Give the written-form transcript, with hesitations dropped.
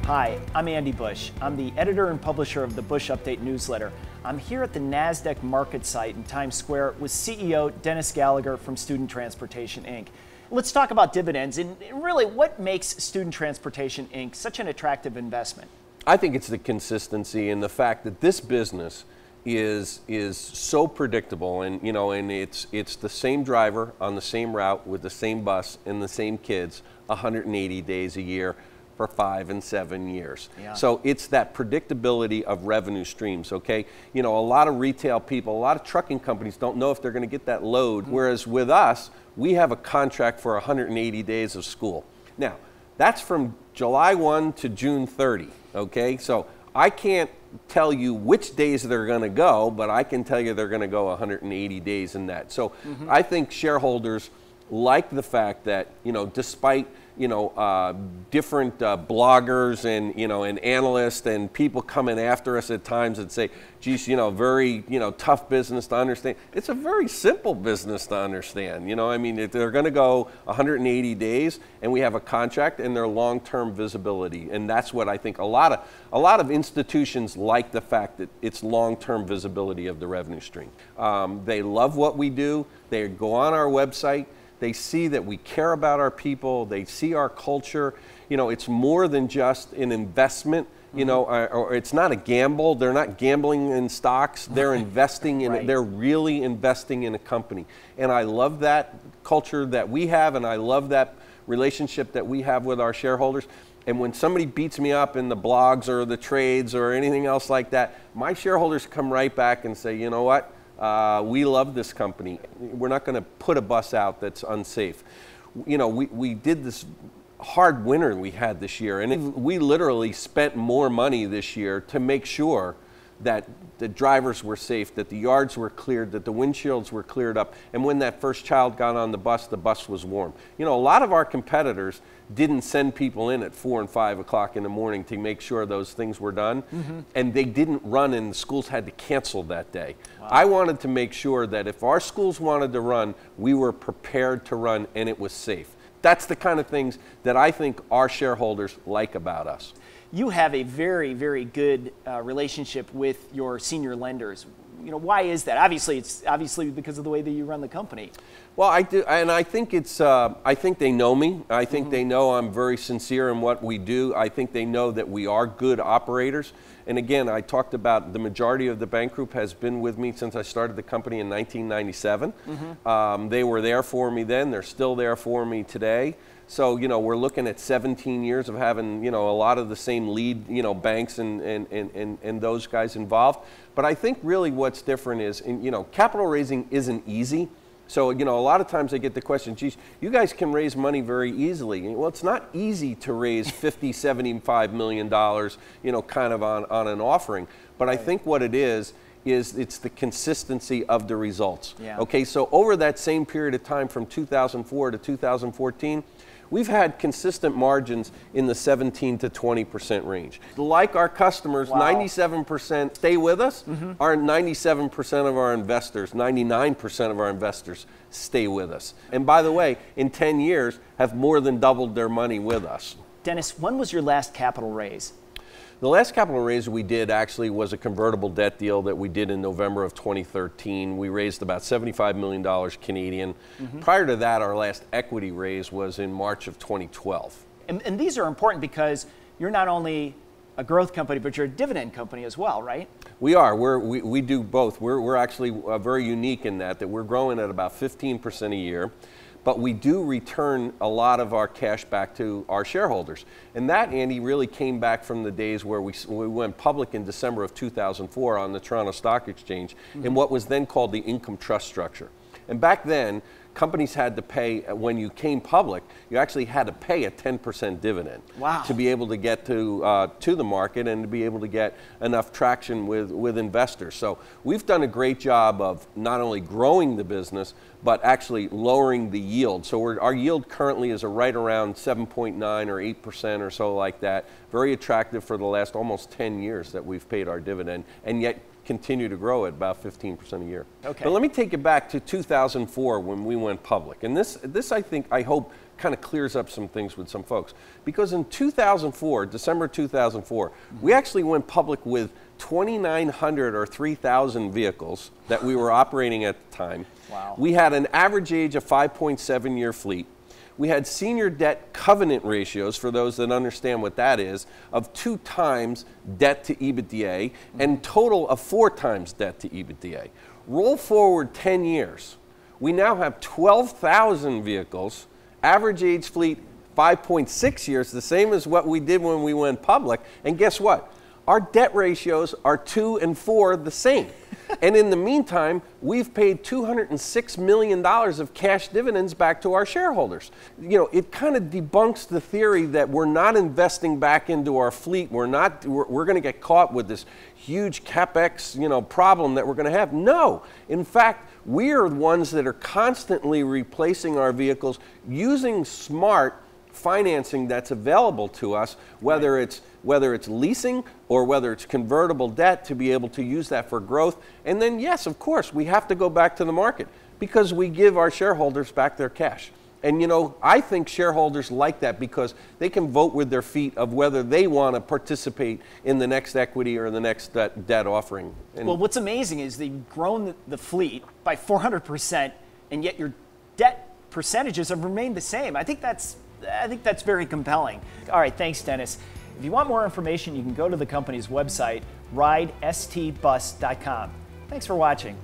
Hi, I'm Andy Bush. I'm the editor and publisher of the Bush Update newsletter. I'm here at the NASDAQ market site in Times Square with CEO Dennis Gallagher from Student Transportation, Inc. Let's talk about dividends and really what makes Student Transportation, Inc. such an attractive investment. I think it's the consistency and the fact that this business is so predictable, and it's the same driver on the same route with the same bus and the same kids 180 days a year for 5 and 7 years. Yeah. So it's that predictability of revenue streams, okay? A lot of retail people, a lot of trucking companies don't know if they're going to get that load, whereas with us, we have a contract for 180 days of school. Now, that's from July 1 to June 30, okay? So I can't tell you which days they're going to go, but I can tell you they're going to go 180 days in that. So I think shareholders like the fact that, despite different bloggers and analysts and people coming after us at times and say, geez, very, tough business to understand. It's a very simple business to understand. They're going to go 180 days, and we have a contract, and they're long-term visibility. And that's what I think a lot of institutions like, the fact that it's long-term visibility of the revenue stream. They love what we do. They go on our website. They see that we care about our people. They see our culture. It's more than just an investment, or it's not a gamble. They're not gambling in stocks. They're investing in it. They're really investing in a company. And I love that culture that we have, and I love that relationship that we have with our shareholders. And when somebody beats me up in the blogs or the trades or anything else like that, my shareholders come right back and say, you know what? We love this company. We're not going to put a bus out that's unsafe. We did this hard winter we had this year, and we literally spent more money this year to make sure that the drivers were safe, that the yards were cleared, that the windshields were cleared up, and when that first child got on the bus was warm. A lot of our competitors didn't send people in at 4 and 5 o'clock in the morning to make sure those things were done, and they didn't run, and the schools had to cancel that day. Wow. I wanted to make sure that if our schools wanted to run, we were prepared to run, and it was safe. That's the kind of things that I think our shareholders like about us. You have a very, very good relationship with your senior lenders. Why is that? Obviously, it's because of the way that you run the company. Well, I do, and I think it's. I think they know me. I think they know I'm very sincere in what we do. I think they know that we are good operators. And again, I talked about the majority of the bank group has been with me since I started the company in 1997. They were there for me then. They're still there for me today. So, we're looking at 17 years of having, a lot of the same lead, banks and those guys involved. But I think really what's different is, capital raising isn't easy. So, a lot of times I get the question, geez, you guys can raise money very easily. Well, it's not easy to raise $50, $75 million, kind of on an offering. But I think what it is it's the consistency of the results. Yeah. Okay, so over that same period of time from 2004 to 2014, we've had consistent margins in the 17 to 20% range. Like our customers, wow. 97% stay with us. Our 97% of our investors, 99% of our investors stay with us. And by the way, in 10 years, have more than doubled their money with us. Dennis, when was your last capital raise? The last capital raise we did actually was a convertible debt deal that we did in November of 2013. We raised about $75 million Canadian. Prior to that, our last equity raise was in March of 2012. And these are important because you're not only a growth company, but you're a dividend company as well, right? We are. We do both. We're actually very unique in that we're growing at about 15% a year. But we do return a lot of our cash back to our shareholders. And that, Andy, really came back from the days where we went public in December of 2004 on the Toronto Stock Exchange in what was then called the income trust structure. And back then, companies had to pay, when you came public, you actually had to pay a 10% dividend. Wow. To be able to get to the market and to be able to get enough traction with investors. So we've done a great job of not only growing the business, but actually lowering the yield. So our yield currently is right around 7.9 or 8% or so like that. Very attractive for the last almost 10 years that we've paid our dividend, and yet continue to grow at about 15% a year. Okay. But let me take you back to 2004 when we went public. And this I hope kind of clears up some things with some folks. Because in 2004, December 2004, we actually went public with 2,900 or 3,000 vehicles that we were operating at the time. Wow. We had an average age of 5.7-year fleet. We had senior debt covenant ratios, for those that understand what that is, of 2 times debt to EBITDA and total of 4 times debt to EBITDA. Roll forward 10 years. We now have 12,000 vehicles, average age fleet 5.6 years, the same as what we did when we went public. And guess what? Our debt ratios are 2 and 4 the same. And in the meantime, we've paid $206 million of cash dividends back to our shareholders. You know, it kind of debunks the theory that we're not investing back into our fleet. We're going to get caught with this huge CapEx, problem that we're going to have. No. In fact, we are the ones that are constantly replacing our vehicles using smart financing that's available to us, whether it's leasing or whether it's convertible debt, to be able to use that for growth. And then, yes, of course, we have to go back to the market because we give our shareholders back their cash. And I think shareholders like that because they can vote with their feet of whether they want to participate in the next equity or the next debt offering. And well, what's amazing is that you've grown the fleet by 400%, and yet your debt percentages have remained the same. I think that's very compelling. All right, thanks, Dennis. If you want more information, you can go to the company's website, ridestbus.com. Thanks for watching.